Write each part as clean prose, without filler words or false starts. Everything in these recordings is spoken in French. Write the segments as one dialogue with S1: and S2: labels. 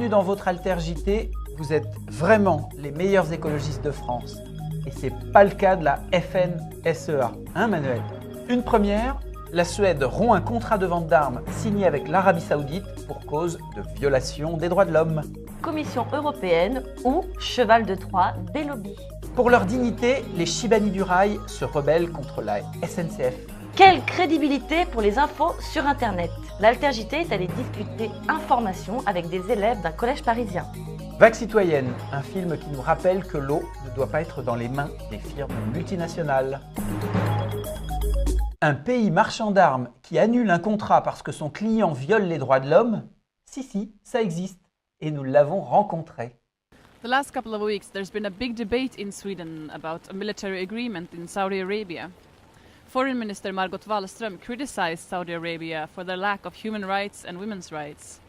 S1: Bienvenue dans votre Alter JT. Vous êtes vraiment les meilleurs écologistes de France. Et c'est pas le cas de la FNSEA, hein Manuel? Une première, la Suède rompt un contrat de vente d'armes signé avec l'Arabie Saoudite pour cause de violation des droits de l'homme.
S2: Commission européenne ou cheval de Troie des lobbies.
S1: Pour leur dignité, les Chibani du rail se rebellent contre la SNCF.
S2: Quelle crédibilité pour les infos sur Internet. L'Alter JT est allé discuter information avec des élèves d'un collège parisien.
S1: Vague citoyenne, un film qui nous rappelle que l'eau ne doit pas être dans les mains des firmes multinationales. Un pays marchand d'armes qui annule un contrat parce que son client viole les droits de l'homme? Si, ça existe. Et nous l'avons rencontré.
S3: The last couple of weeks, there's been a big debate in Sweden about a military agreement in Saudi Arabia. Foreign Minister Margot Wallström criticized Saudi Arabia for their lack of human rights and women's rights.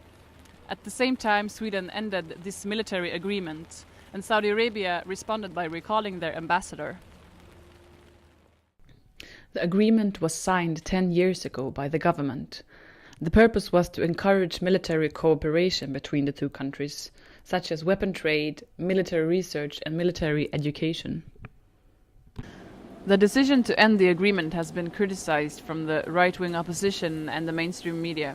S3: At the same time, Sweden ended this military agreement, and Saudi Arabia responded by recalling their ambassador.
S4: The agreement was signed 10 years ago by the government. The purpose was to encourage military cooperation between the two countries, such as weapon trade, military research and military education.
S3: The decision to end the agreement has been criticized from the right-wing opposition and the mainstream media.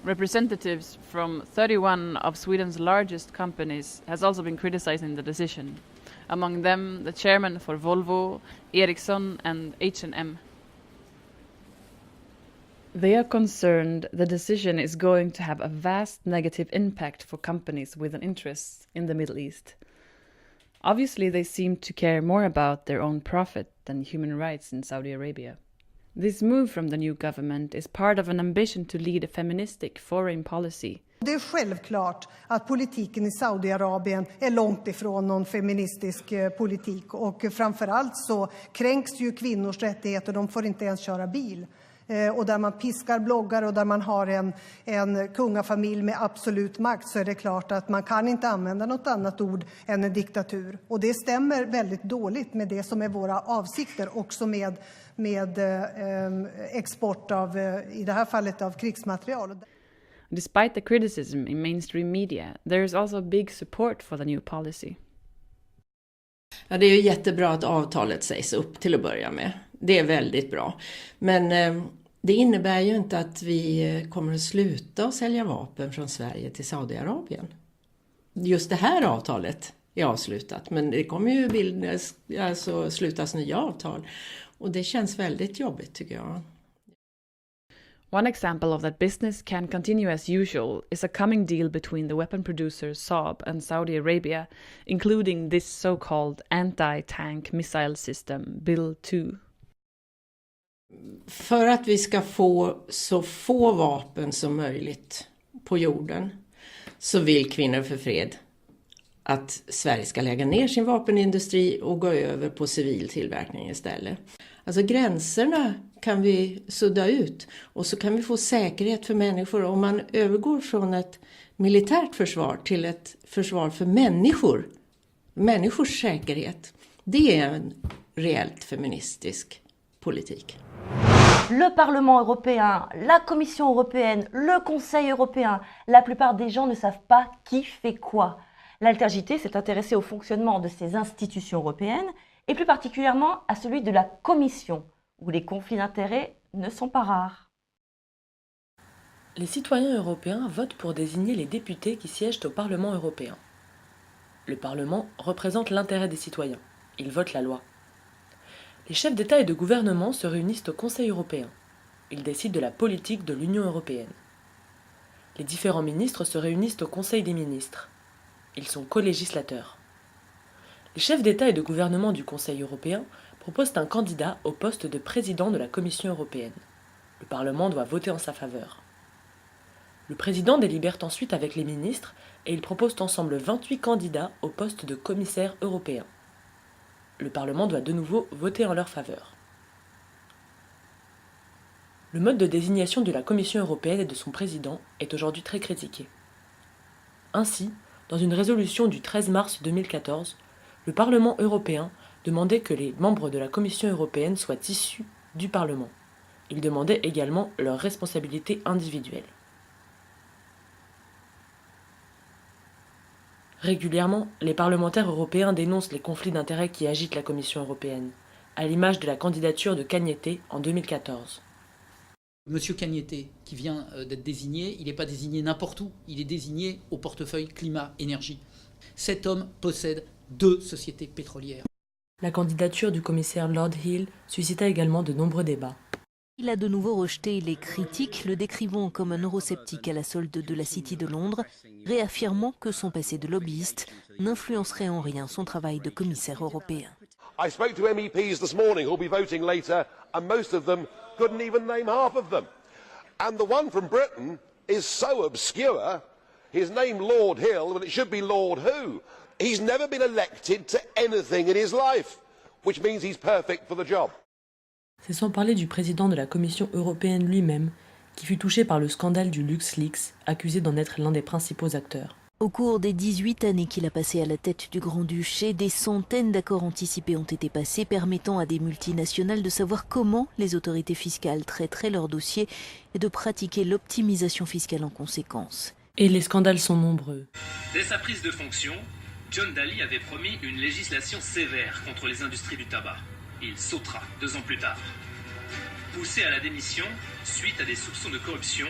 S3: Representatives from 31 of Sweden's largest companies has also been criticizing the decision. Among them, the chairman for Volvo, Ericsson and H&M.
S4: They are concerned the decision is going to have a vast negative impact for companies with an interest in the Middle East. Obviously, they seem to care more about their own profit than human rights in Saudi Arabia. This move from the new government is part of an ambition to lead a feministic foreign policy.
S5: Det är självklart att politiken i Saudiarabien är långt ifrån någon feministisk politik. Och framförallt så kränks ju kvinnors rättigheter, de får inte ens köra bil. Och där man piskar bloggare och där man har en kungafamilj med absolut makt, så är det klart att man kan inte använda något annat ord än en diktatur. Och det stämmer väldigt dåligt med det som är våra avsikter, också med export av, i det här fallet, av krigsmaterial.
S4: Despite the criticism in mainstream media, there is also big support for the new policy.
S6: Ja, det är ju jättebra att avtalet sägs upp till att börja med. Det är väldigt bra. Men det innebär ju inte att vi kommer att sluta att sälja vapen från Sverige till Saudiarabien. Just det här avtalet är avslutat, men det kommer ju slutas nya avtal. Och det känns väldigt jobbigt, tycker jag.
S4: One example of that business can continue as usual is a coming deal between the weapon producer Saab and Saudi Arabia, including this so-called anti-tank missile system, Bill 2.
S6: För att vi ska få så få vapen som möjligt på jorden så vill Kvinnor för fred att Sverige ska lägga ner sin vapenindustri och gå över på civil tillverkning istället. Alltså gränserna kan vi sudda ut och så kan vi få säkerhet för människor. Om man övergår från ett militärt försvar till ett försvar för människor, människors säkerhet, det är en reellt feministisk politik.
S2: Le Parlement européen, la Commission européenne, le Conseil européen, la plupart des gens ne savent pas qui fait quoi. L'Alter JT s'est intéressé au fonctionnement de ces institutions européennes et plus particulièrement à celui de la Commission, où les conflits d'intérêts ne sont pas rares.
S7: Les citoyens européens votent pour désigner les députés qui siègent au Parlement européen. Le Parlement représente l'intérêt des citoyens. Il vote la loi. Les chefs d'État et de gouvernement se réunissent au Conseil européen. Ils décident de la politique de l'Union européenne. Les différents ministres se réunissent au Conseil des ministres. Ils sont co-législateurs. Les chefs d'État et de gouvernement du Conseil européen proposent un candidat au poste de président de la Commission européenne. Le Parlement doit voter en sa faveur. Le président délibère ensuite avec les ministres et ils proposent ensemble 28 candidats au poste de commissaire européen. Le Parlement doit de nouveau voter en leur faveur. Le mode de désignation de la Commission européenne et de son président est aujourd'hui très critiqué. Ainsi, dans une résolution du 13 mars 2014, le Parlement européen demandait que les membres de la Commission européenne soient issus du Parlement. Il demandait également leurs responsabilités individuelles. Régulièrement, les parlementaires européens dénoncent les conflits d'intérêts qui agitent la Commission européenne, à l'image de la candidature de Cañete en 2014.
S8: Monsieur Cañete, qui vient d'être désigné, il n'est pas désigné n'importe où, il est désigné au portefeuille climat-énergie. Cet homme possède 2 sociétés pétrolières.
S7: La candidature du commissaire Lord Hill suscita également de nombreux débats.
S9: Il a de nouveau rejeté les critiques, le décrivant comme un eurosceptique à la solde de la City de Londres, réaffirmant que son passé de lobbyiste n'influencerait en rien son travail de commissaire européen.
S10: I spoke to MEPs this morning who'll be voting later, and most of them couldn't even name half of them. And the one from Britain is so obscure, his name Lord Hill, but it should be Lord who? He's never been elected to anything in his life, which means he's perfect for the job.
S7: C'est sans parler du président de la Commission européenne lui-même, qui fut touché par le scandale du LuxLeaks, accusé d'en être l'un des principaux acteurs.
S9: Au cours des 18 années qu'il a passées à la tête du Grand-Duché, des centaines d'accords anticipés ont été passés permettant à des multinationales de savoir comment les autorités fiscales traiteraient leurs dossiers et de pratiquer l'optimisation fiscale en conséquence.
S7: Et les scandales sont nombreux.
S11: Dès sa prise de fonction, John Dalli avait promis une législation sévère contre les industries du tabac. Il sautera 2 ans plus tard. Poussé à la démission suite à des soupçons de corruption,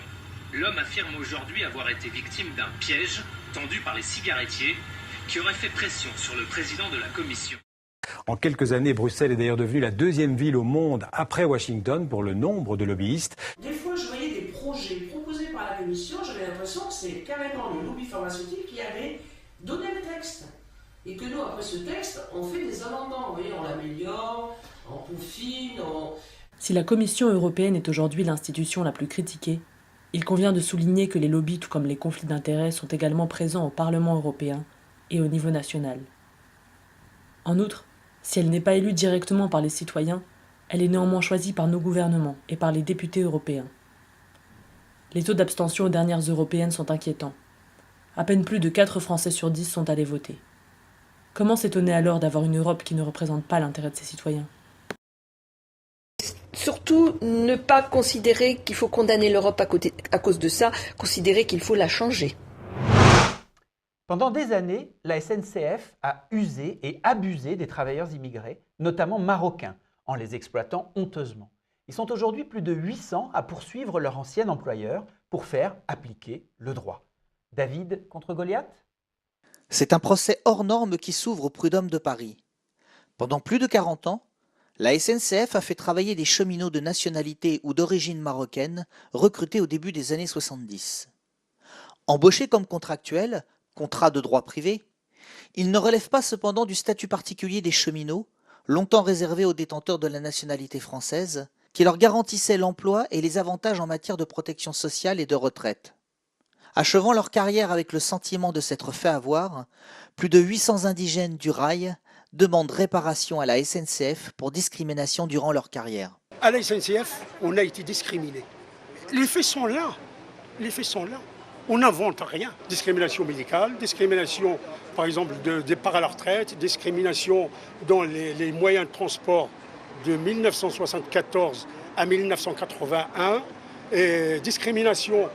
S11: l'homme affirme aujourd'hui avoir été victime d'un piège tendu par les cigarettiers qui aurait fait pression sur le président de la Commission.
S12: En quelques années, Bruxelles est d'ailleurs devenue la 2e ville au monde après Washington pour le nombre de lobbyistes.
S13: Des fois, je voyais des projets proposés par la Commission, j'avais l'impression que c'est carrément le lobby pharmaceutique qui avait donné le texte. Et que nous, après ce texte, on fait des amendements. Vous voyez, on l'améliore, on peaufine,
S7: Si la Commission européenne est aujourd'hui l'institution la plus critiquée, il convient de souligner que les lobbies, tout comme les conflits d'intérêts, sont également présents au Parlement européen et au niveau national. En outre, si elle n'est pas élue directement par les citoyens, elle est néanmoins choisie par nos gouvernements et par les députés européens. Les taux d'abstention aux dernières européennes sont inquiétants. À peine plus de 4 Français sur 10 sont allés voter. Comment s'étonner alors d'avoir une Europe qui ne représente pas l'intérêt de ses citoyens ?
S14: Surtout, ne pas considérer qu'il faut condamner l'Europe à cause de ça, considérer qu'il faut la changer.
S1: Pendant des années, la SNCF a usé et abusé des travailleurs immigrés, notamment marocains, en les exploitant honteusement. Ils sont aujourd'hui plus de 800 à poursuivre leur ancien employeur pour faire appliquer le droit. David contre Goliath ?
S15: C'est un procès hors norme qui s'ouvre au prud'homme de Paris. Pendant plus de 40 ans, la SNCF a fait travailler des cheminots de nationalité ou d'origine marocaine recrutés au début des années 70. Embauchés comme contractuels, contrat de droit privé, ils ne relèvent pas cependant du statut particulier des cheminots, longtemps réservé aux détenteurs de la nationalité française, qui leur garantissait l'emploi et les avantages en matière de protection sociale et de retraite. Achevant leur carrière avec le sentiment de s'être fait avoir, plus de 800 indigènes du rail demandent réparation à la SNCF pour discrimination durant leur carrière.
S16: À la SNCF, on a été discriminés. Les faits sont là. Les faits sont là. On n'invente rien. Discrimination médicale, discrimination, par exemple, de départ à la retraite, discrimination dans les moyens de transport de 1974 à 1981, et discrimination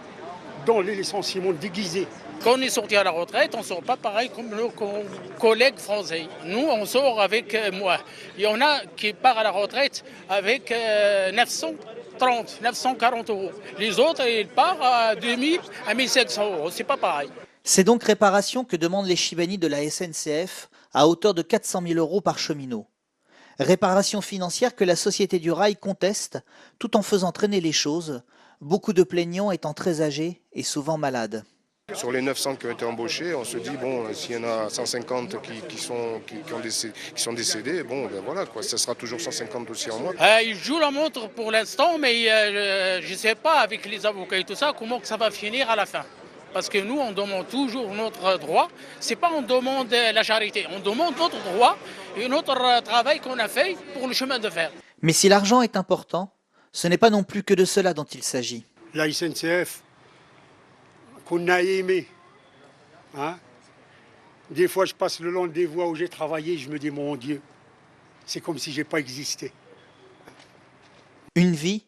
S16: dans les licenciements déguisés.
S17: Quand on est sorti à la retraite, on ne sort pas pareil comme nos collègues français. Nous, on sort avec moi. Il y en a qui partent à la retraite avec 940 euros. Les autres, ils partent à 2000, à 1500 euros. C'est pas pareil.
S15: C'est donc réparation que demandent les Chibani de la SNCF à hauteur de 400 000 euros par cheminot. Réparation financière que la Société du Rail conteste tout en faisant traîner les choses, beaucoup de plaignants étant très âgés et souvent malades.
S18: Sur les 900 qui ont été embauchés, on se dit, bon, s'il y en a 150 qui sont décédés, bon, ben voilà, quoi, ça sera toujours 150 dossiers en moins.
S17: Ils jouent la montre pour l'instant, mais je ne sais pas, avec les avocats et tout ça, comment que ça va finir à la fin. Parce que nous, on demande toujours notre droit. C'est pas on demande la charité, on demande notre droit et notre travail qu'on a fait pour le chemin de fer.
S15: Mais si l'argent est important, ce n'est pas non plus que de cela dont il s'agit.
S16: La SNCF, qu'on a aimé. Hein? Des fois, je passe le long des voies où j'ai travaillé, je me dis, mon Dieu, c'est comme si je n'ai pas existé.
S15: Une vie,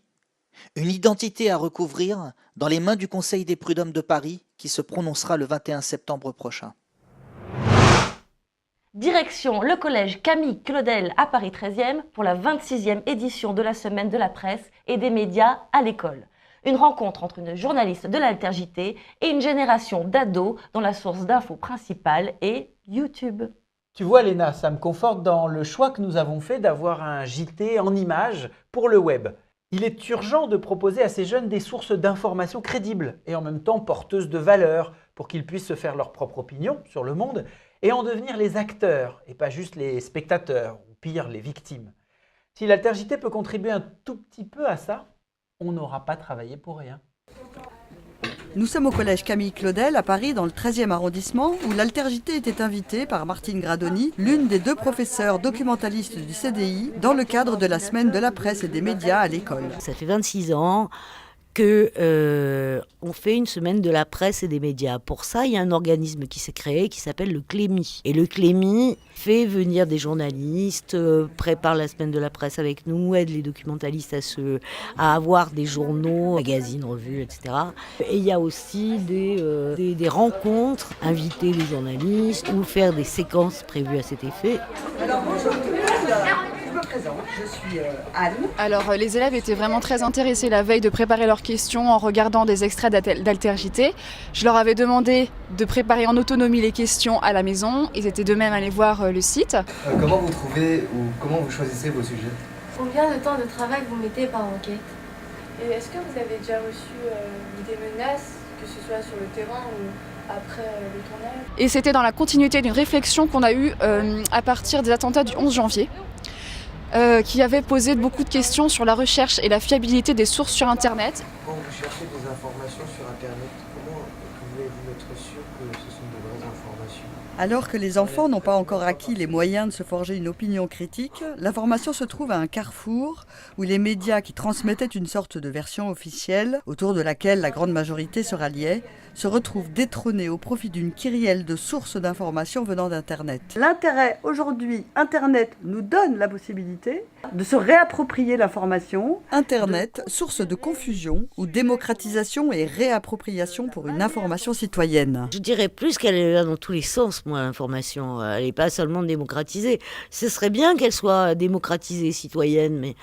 S15: une identité à recouvrir dans les mains du Conseil des prud'hommes de Paris qui se prononcera le 21 septembre prochain.
S2: Direction le collège Camille Claudel à Paris 13e pour la 26e édition de la semaine de la presse et des médias à l'école. Une rencontre entre une journaliste de l'Altergité et une génération d'ados dont la source d'infos principale est YouTube.
S1: Tu vois Léna, ça me conforte dans le choix que nous avons fait d'avoir un JT en images pour le web. Il est urgent de proposer à ces jeunes des sources d'informations crédibles et en même temps porteuses de valeur pour qu'ils puissent se faire leur propre opinion sur le monde et en devenir les acteurs et pas juste les spectateurs ou pire les victimes. Si l'Altergité peut contribuer un tout petit peu à ça, on n'aura pas travaillé pour rien.
S19: Nous sommes au collège Camille Claudel à Paris, dans le 13e arrondissement, où l'Altergité était invitée par Martine Gradoni, l'une des 2 professeurs documentalistes du CDI, dans le cadre de la semaine de la presse et des médias à l'école.
S20: Ça fait 26 ans qu'on fait une semaine de la presse et des médias. Pour ça, il y a un organisme qui s'est créé qui s'appelle le Clémy. Et le Clémy fait venir des journalistes, prépare la semaine de la presse avec nous, aide les documentalistes à avoir des journaux, magazines, revues, etc. Et il y a aussi des rencontres, inviter les journalistes ou faire des séquences prévues à cet effet.
S19: Alors bonjour tout le monde. Je me présente, je suis Anne.
S21: Alors les élèves étaient vraiment très intéressés la veille de préparer leurs questions en regardant des extraits d'Altergité. Je leur avais demandé de préparer en autonomie les questions à la maison. Ils étaient d'eux-mêmes allés voir le site.
S22: Comment vous trouvez ou comment vous choisissez vos sujets?
S23: Combien de temps de travail vous mettez par enquête? Et est-ce que vous avez déjà reçu des menaces, que ce soit sur le terrain ou après le tournage?
S21: Et c'était dans la continuité d'une réflexion qu'on a eue à partir des attentats du 11 janvier. Qui avait posé beaucoup de questions sur la recherche et la fiabilité des sources sur Internet.
S22: Quand vous cherchez des informations sur Internet, comment pouvez-vous être sûr que ce sont de vraies informations?
S19: Alors que les enfants n'ont pas encore acquis les moyens de se forger une opinion critique, l'information se trouve à un carrefour où les médias qui transmettaient une sorte de version officielle, autour de laquelle la grande majorité se ralliait, se retrouvent détrônés au profit d'une kyrielle de sources d'informations venant d'Internet. L'intérêt aujourd'hui, Internet nous donne la possibilité de se réapproprier l'information. Internet, source de confusion où démocratisation et réappropriation pour une information citoyenne.
S20: Je dirais plus qu'elle est là dans tous les sens, moi, l'information. Elle n'est pas seulement démocratisée. Ce serait bien qu'elle soit démocratisée, citoyenne, mais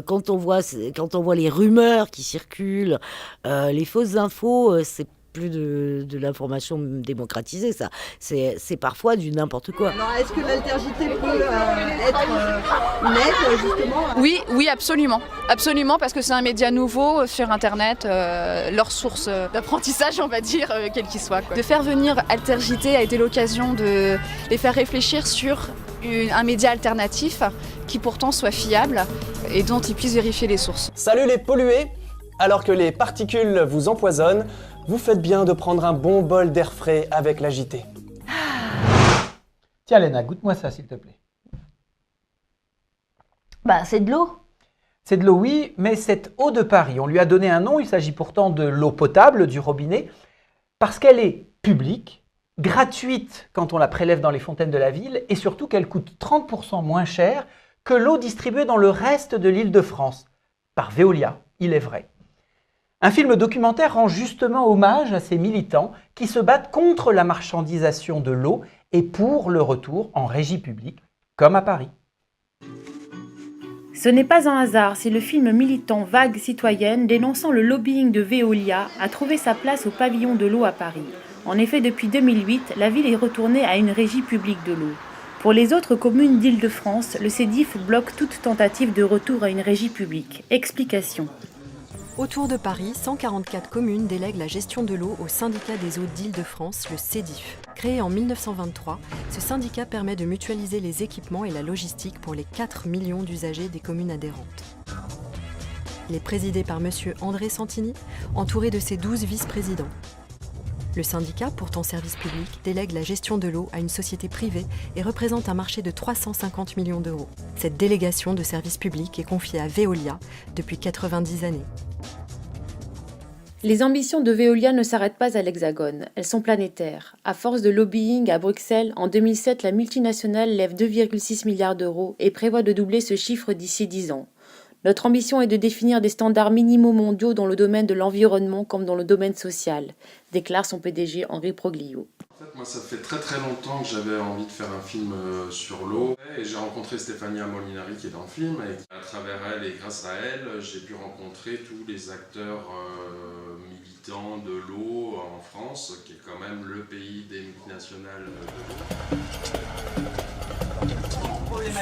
S20: quand on voit les rumeurs qui circulent, les fausses infos, c'est plus de l'information démocratisée, ça. C'est parfois du n'importe quoi.
S19: Alors, est-ce que l'Altergité peut être une aide, justement
S21: Oui, absolument. Absolument, parce que c'est un média nouveau sur Internet, leur source d'apprentissage, on va dire, quel qu'il soit. De faire venir Altergité a été l'occasion de les faire réfléchir sur un média alternatif qui pourtant soit fiable et dont ils puissent vérifier les sources.
S24: Salut les pollués! Alors que les particules vous empoisonnent, vous faites bien de prendre un bon bol d'air frais avec la JT.
S1: Tiens Léna, goûte-moi ça s'il te plaît.
S2: Bah c'est de l'eau.
S1: C'est de l'eau oui, mais cette eau de Paris, on lui a donné un nom, il s'agit pourtant de l'eau potable du robinet, parce qu'elle est publique, gratuite quand on la prélève dans les fontaines de la ville, et surtout qu'elle coûte 30% moins cher que l'eau distribuée dans le reste de l'Île-de-France, par Veolia, il est vrai. Un film documentaire rend justement hommage à ces militants qui se battent contre la marchandisation de l'eau et pour le retour en régie publique, comme à Paris.
S25: Ce n'est pas un hasard si le film militant Vague citoyenne dénonçant le lobbying de Veolia a trouvé sa place au pavillon de l'eau à Paris. En effet, depuis 2008, la ville est retournée à une régie publique de l'eau. Pour les autres communes d'Île-de-France, le CEDIF bloque toute tentative de retour à une régie publique. Explication.
S26: Autour de Paris, 144 communes délèguent la gestion de l'eau au syndicat des eaux d'Île-de-France, le CEDIF. Créé en 1923, ce syndicat permet de mutualiser les équipements et la logistique pour les 4 millions d'usagers des communes adhérentes. Il est présidé par M. André Santini, entouré de ses 12 vice-présidents. Le syndicat, pourtant service public, délègue la gestion de l'eau à une société privée et représente un marché de 350 millions d'euros. Cette délégation de service public est confiée à Veolia depuis 90 années.
S25: Les ambitions de Veolia ne s'arrêtent pas à l'Hexagone, elles sont planétaires. À force de lobbying à Bruxelles, en 2007, la multinationale lève 2,6 milliards d'euros et prévoit de doubler ce chiffre d'ici 10 ans. Notre ambition est de définir des standards minimaux mondiaux dans le domaine de l'environnement comme dans le domaine social, déclare son PDG Henri Proglio.
S3: En fait, moi, ça fait très longtemps que j'avais envie de faire un film sur l'eau. Et j'ai rencontré Stefania Molinari qui est dans le film. Et à travers elle et grâce à elle, j'ai pu rencontrer tous les acteurs militants de l'eau en France, qui est quand même le pays des multinationales de l'eau.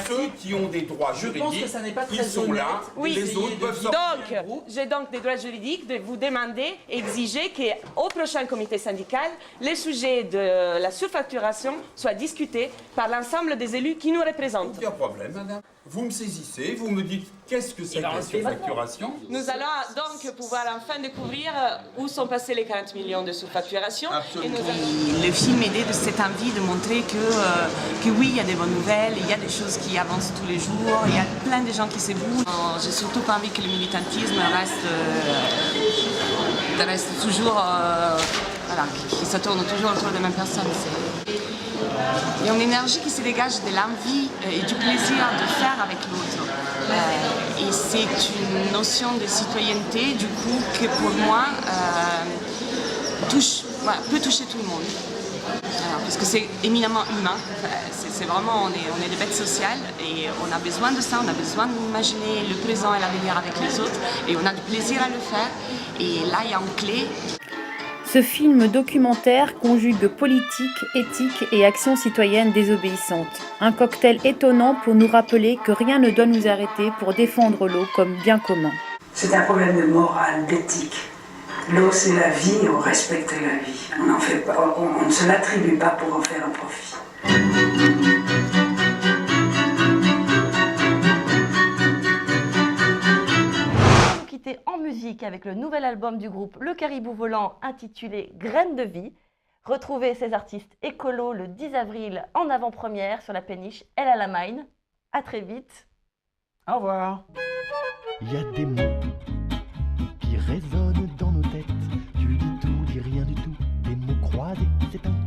S4: Ceux qui ont des droits juridiques, ils sont là,
S5: oui.
S4: Les autres peuvent sortir.
S5: Donc, j'ai donc des droits juridiques de vous demander, exiger qu'au prochain comité syndical, les sujets de la surfacturation soient discutés par l'ensemble des élus qui nous représentent.
S4: Aucun problème, madame. Vous me saisissez, vous me dites qu'est-ce que c'est que la surfacturation.
S5: Nous allons donc pouvoir enfin découvrir où sont passés les 40 millions de surfacturation. Et
S6: Le film aidait de cette envie de montrer que oui, il y a des bonnes nouvelles, il y a des choses qui avancent tous les jours, il y a plein de gens qui se bougent. J'ai surtout pas envie que le militantisme reste toujours, voilà, qui se tourne toujours autour des mêmes personnes. Il y a une énergie qui se dégage de l'envie et du plaisir de faire avec l'autre. Et c'est une notion de citoyenneté, du coup, que pour moi peut toucher tout le monde. Parce que c'est éminemment humain. C'est vraiment, on est des bêtes sociales et on a besoin de ça, on a besoin d'imaginer le présent et l'avenir avec les autres et on a du plaisir à le faire. Et là, il y a une clé.
S25: Ce film documentaire conjugue politique, éthique et action citoyenne désobéissante. Un cocktail étonnant pour nous rappeler que rien ne doit nous arrêter pour défendre l'eau comme bien commun.
S8: C'est un problème de morale, d'éthique. L'eau, c'est la vie et on respecte la vie. On ne se l'attribue pas pour en faire un profit.
S2: En musique avec le nouvel album du groupe Le Caribou Volant intitulé Graines de vie. Retrouvez ces artistes écolos le 10 avril en avant-première sur la péniche El Alamein. À très vite.
S1: Au revoir.
S10: Il y a des mots qui résonnent dans nos têtes. Tu dis tout, dis rien du tout. Des mots croisés, c'est un